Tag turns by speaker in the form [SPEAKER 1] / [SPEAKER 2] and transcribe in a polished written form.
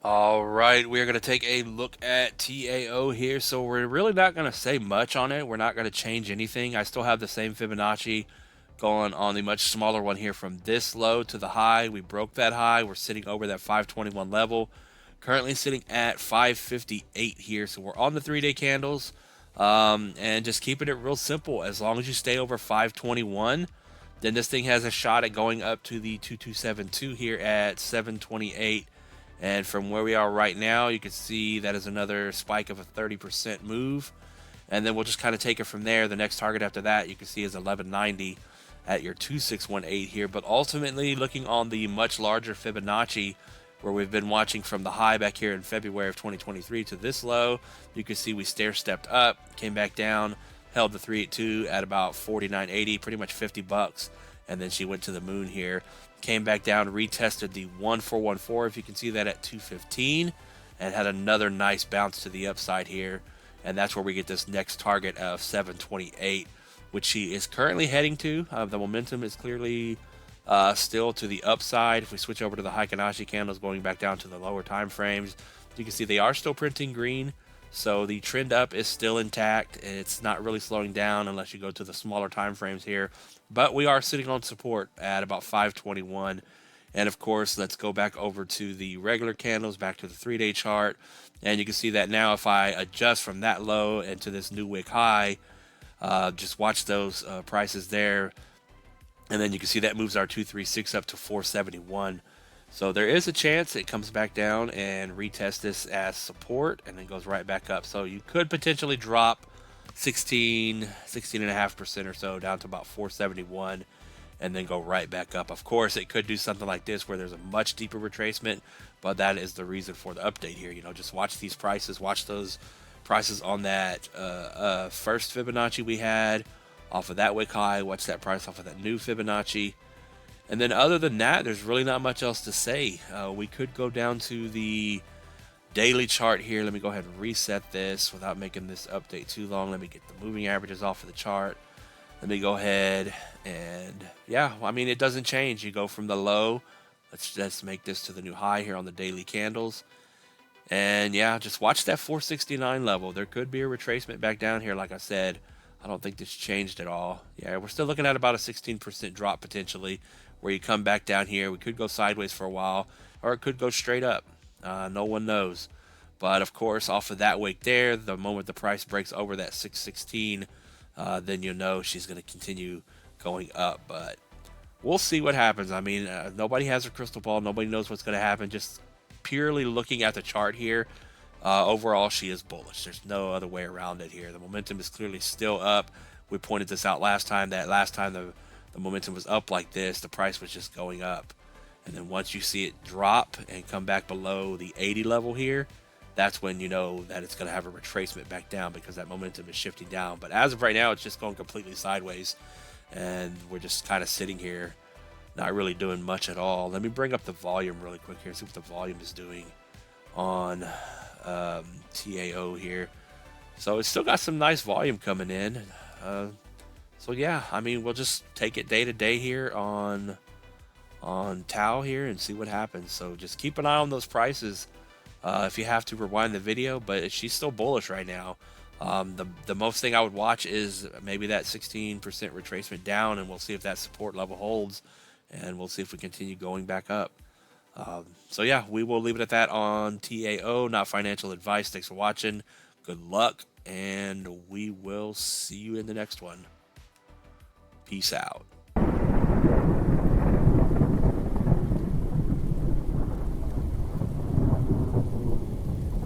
[SPEAKER 1] All right, we're going to take a look at TAO here. So we're really not going to say much on it. We're not going to change anything. I still have the same Fibonacci going on the much smaller one here from this low to the high. We broke that high. We're sitting over that 521 level. Currently sitting at 558 here. So we're on the 3-day candles, and just keeping it real simple. As long as you stay over 521, then this thing has a shot at going up to the 2272 here at 728. And from where we are right now, you can see that is another spike of a 30% move. And then we'll just kind of take it from there. The next target after that, you can see is 1190 at your 2618 here. But ultimately, looking on the much larger Fibonacci, where we've been watching from the high back here in February of 2023 to this low, you can see we stair-stepped up, came back down, held the 382 at about 49.80, pretty much 50 bucks. And then she went to the moon here, came back down, retested the 1414, if you can see that, at 215, and had another nice bounce to the upside here. And that's where we get this next target of 728, which she is currently heading to. The momentum is clearly still to the upside. If we switch over to the Heikin-Ashi candles, going back down to the lower time frames, you can see they are still printing green. So the trend up is still intact. It's not really slowing down unless you go to the smaller time frames here. But we are sitting on support at about 521. And of course, let's go back over to the regular candles, back to the 3-day chart. And you can see that now if I adjust from that low into this new wick high, just watch those prices there. And then you can see that moves our 236 up to 471. So there is a chance it comes back down and retest this as support and then goes right back up. So you could potentially drop 16.5% or so down to about 471 and then go right back up. Of course, it could do something like this where there's a much deeper retracement, but that is the reason for the update here. Just watch these prices, watch those prices on that first Fibonacci we had off of that wick high, watch that price off of that new Fibonacci. And then other than that, there's really not much else to say. We could go down to the daily chart here. Let me go ahead and reset this without making this update too long. Let me get the moving averages off of the chart. Let me go ahead and, yeah, I mean, it doesn't change. You go from the low. Let's just make this to the new high here on the daily candles. And yeah, just watch that 469 level. There could be a retracement back down here, like I said. I don't think this changed at all. Yeah, we're still looking at about a 16% drop potentially, where you come back down here. We could go sideways for a while, or it could go straight up. No one knows. But of course, off of that wick there, the moment the price breaks over that 616, then you'll know she's going to continue going up. But we'll see what happens. I mean, nobody has a crystal ball. Nobody knows what's going to happen. Just purely looking at the chart here, overall, she is bullish. There's no other way around it here. The momentum is clearly still up. We pointed this out last time, that last time the momentum was up like this, the price was just going up. And then once you see it drop and come back below the 80 level here, that's when you know that it's going to have a retracement back down because that momentum is shifting down. But as of right now, it's just going completely sideways. And we're just kind of sitting here, not really doing much at all. Let me bring up the volume really quick here, see what the volume is doing on TAO here. So it's still got some nice volume coming in. So yeah, I mean, we'll just take it day to day here on TAO here and see what happens. So just keep an eye on those prices. If you have to, rewind the video, but she's still bullish right now. The most thing I would watch is maybe that 16% retracement down, and we'll see if that support level holds, and we'll see if we continue going back up. So yeah, we will leave it at that on TAO, not financial advice. Thanks for watching. Good luck, and we will see you in the next one. Peace out.